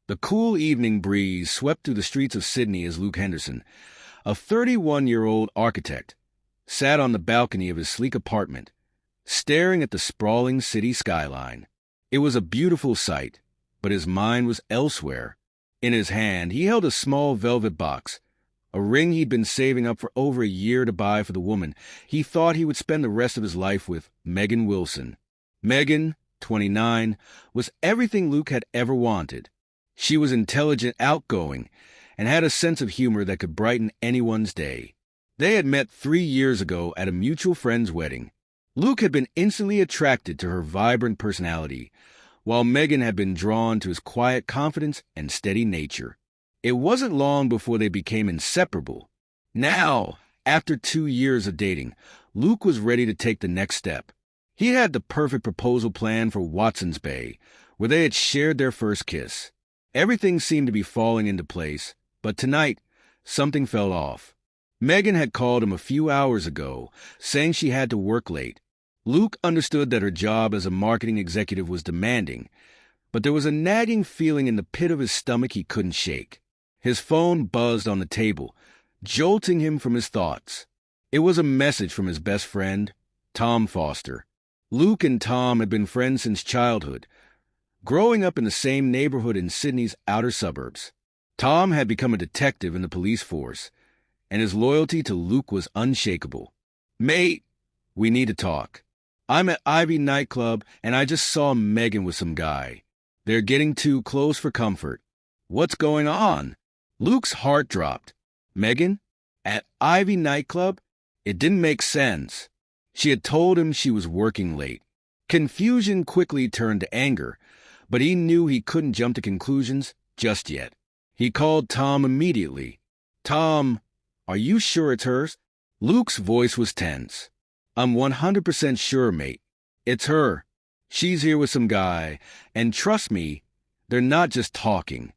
The cool evening breeze swept through the streets of Sydney as Luke Henderson, a 31-year-old architect, sat on the balcony of his sleek apartment, staring at the sprawling city skyline. It was a beautiful sight, but his mind was elsewhere. In his hand, he held a small velvet box, a ring he'd been saving up for over a year to buy for the woman he thought he would spend the rest of his life with, Megan Wilson. Megan, 29, was everything Luke had ever wanted. She was intelligent, outgoing, and had a sense of humor that could brighten anyone's day. They had met 3 years ago at a mutual friend's wedding. Luke had been instantly attracted to her vibrant personality, while Megan had been drawn to his quiet confidence and steady nature. It wasn't long before they became inseparable. Now, after 2 years of dating, Luke was ready to take the next step. He had the perfect proposal plan for Watson's Bay, where they had shared their first kiss. Everything seemed to be falling into place, but tonight, something fell off. Megan had called him a few hours ago, saying she had to work late. Luke understood that her job as a marketing executive was demanding, but there was a nagging feeling in the pit of his stomach he couldn't shake. His phone buzzed on the table, jolting him from his thoughts. It was a message from his best friend, Tom Foster. Luke and Tom had been friends since childhood, growing up in the same neighborhood in Sydney's outer suburbs. Tom had become a detective in the police force, and his loyalty to Luke was unshakable. "Mate, we need to talk. I'm at Ivy nightclub, and I just saw Megan with some guy. They're getting too close for comfort. What's going on?" Luke's heart dropped. Megan? At Ivy nightclub? It didn't make sense. She had told him she was working late. Confusion quickly turned to anger, but he knew he couldn't jump to conclusions just yet. He called Tom immediately. "Tom, are you sure it's hers?" Luke's voice was tense. "I'm 100% sure, mate. It's her. She's here with some guy, and trust me, they're not just talking.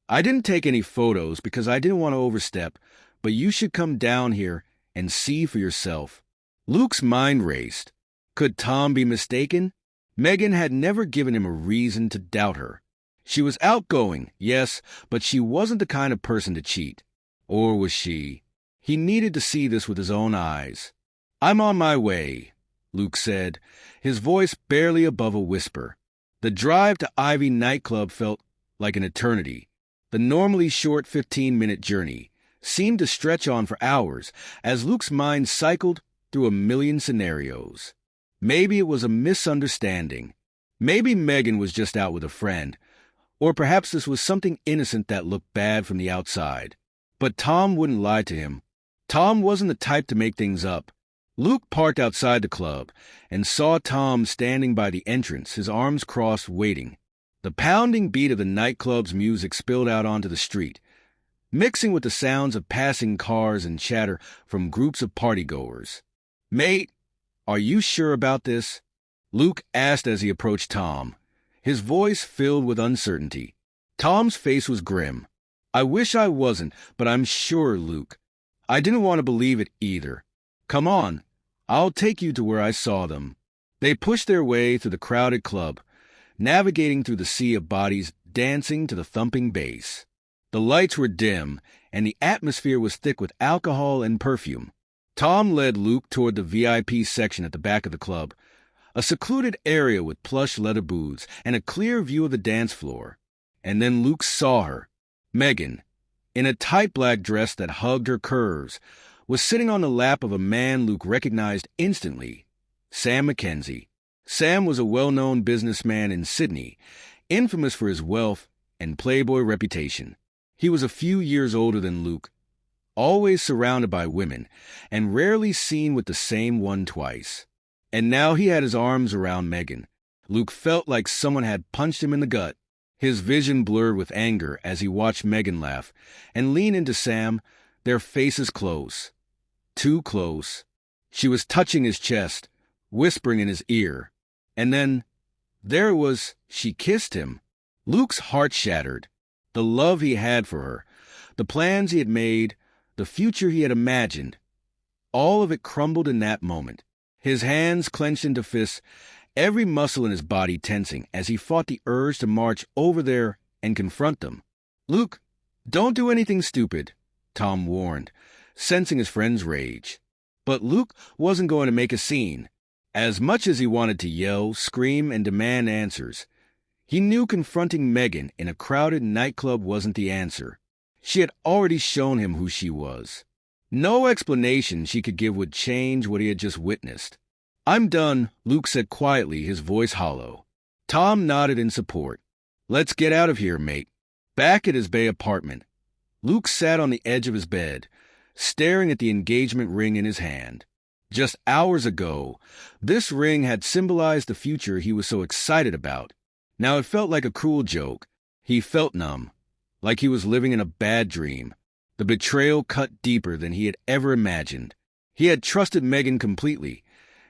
I didn't take any photos because I didn't want to overstep, but you should come down here and see for yourself." Luke's mind raced. Could Tom be mistaken? Megan had never given him a reason to doubt her. She was outgoing, yes, but she wasn't the kind of person to cheat. Or was she? He needed to see this with his own eyes. "I'm on my way," Luke said, his voice barely above a whisper. The drive to Ivy nightclub felt like an eternity. The normally short 15-minute journey seemed to stretch on for hours as Luke's mind cycled through a million scenarios. Maybe it was a misunderstanding. Maybe Megan was just out with a friend. Or perhaps this was something innocent that looked bad from the outside. But Tom wouldn't lie to him. Tom wasn't the type to make things up. Luke parked outside the club and saw Tom standing by the entrance, his arms crossed, waiting. The pounding beat of the nightclub's music spilled out onto the street, mixing with the sounds of passing cars and chatter from groups of partygoers. "Mate, are you sure about this?" Luke asked as he approached Tom, his voice filled with uncertainty. Tom's face was grim. "I wish I wasn't, but I'm sure, Luke. I didn't want to believe it either. Come on, I'll take you to where I saw them." They pushed their way through the crowded club, navigating through the sea of bodies dancing to the thumping bass. The lights were dim, and the atmosphere was thick with alcohol and perfume. Tom led Luke toward the VIP section at the back of the club, a secluded area with plush leather booths and a clear view of the dance floor. And then Luke saw her. Megan, in a tight black dress that hugged her curves, was sitting on the lap of a man Luke recognized instantly, Sam Mackenzie. Sam was a well-known businessman in Sydney, infamous for his wealth and playboy reputation. He was a few years older than Luke, always surrounded by women, and rarely seen with the same one twice. And now he had his arms around Megan. Luke felt like someone had punched him in the gut. His vision blurred with anger as he watched Megan laugh and lean into Sam, their faces close. Too close. She was touching his chest, whispering in his ear. And then, there it was, she kissed him. Luke's heart shattered. The love he had for her, the plans he had made, the future he had imagined, all of it crumbled in that moment. His hands clenched into fists, every muscle in his body tensing as he fought the urge to march over there and confront them. "Luke, don't do anything stupid," Tom warned, sensing his friend's rage. But Luke wasn't going to make a scene. As much as he wanted to yell, scream, and demand answers, he knew confronting Megan in a crowded nightclub wasn't the answer. She had already shown him who she was. No explanation she could give would change what he had just witnessed. "I'm done," Luke said quietly, his voice hollow. Tom nodded in support. "Let's get out of here, mate." Back at his Bay apartment, Luke sat on the edge of his bed, staring at the engagement ring in his hand. Just hours ago, this ring had symbolized the future he was so excited about. Now it felt like a cruel joke. He felt numb, like he was living in a bad dream. The betrayal cut deeper than he had ever imagined. He had trusted Megan completely,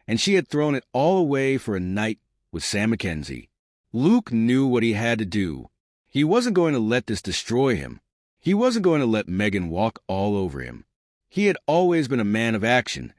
and she had thrown it all away for a night with Sam Mackenzie. Luke knew what he had to do. He wasn't going to let this destroy him. He wasn't going to let Megan walk all over him. He had always been a man of action,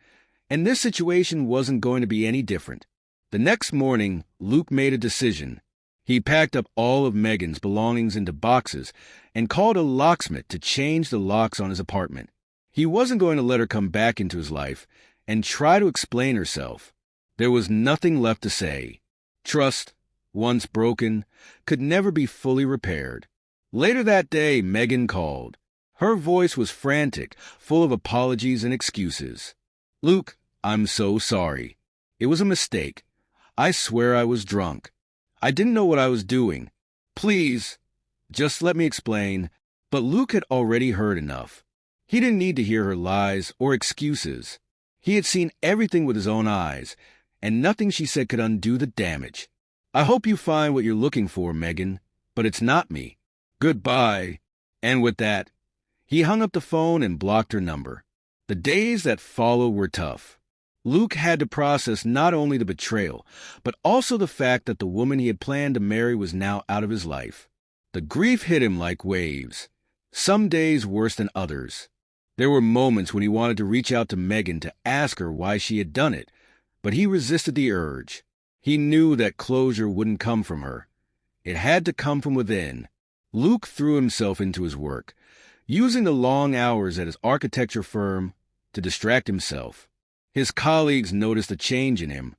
and this situation wasn't going to be any different. The next morning, Luke made a decision. He packed up all of Megan's belongings into boxes and called a locksmith to change the locks on his apartment. He wasn't going to let her come back into his life and try to explain herself. There was nothing left to say. Trust, once broken, could never be fully repaired. Later that day, Megan called. Her voice was frantic, full of apologies and excuses. "Luke, I'm so sorry. It was a mistake. I swear I was drunk. I didn't know what I was doing. Please, just let me explain." But Luke had already heard enough. He didn't need to hear her lies or excuses. He had seen everything with his own eyes, and nothing she said could undo the damage. "I hope you find what you're looking for, Megan, but it's not me. Goodbye." And with that, he hung up the phone and blocked her number. The days that followed were tough. Luke had to process not only the betrayal, but also the fact that the woman he had planned to marry was now out of his life. The grief hit him like waves, some days worse than others. There were moments when he wanted to reach out to Megan to ask her why she had done it, but he resisted the urge. He knew that closure wouldn't come from her. It had to come from within. Luke threw himself into his work, using the long hours at his architecture firm to distract himself. His colleagues noticed a change in him.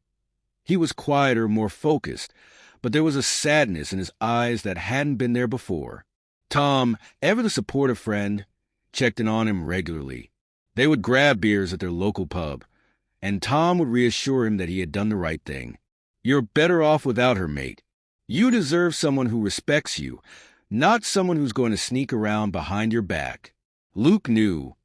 He was quieter, more focused, but there was a sadness in his eyes that hadn't been there before. Tom, ever the supportive friend, checked in on him regularly. They would grab beers at their local pub, and Tom would reassure him that he had done the right thing. "You're better off without her, mate. You deserve someone who respects you, not someone who's going to sneak around behind your back." Luke knew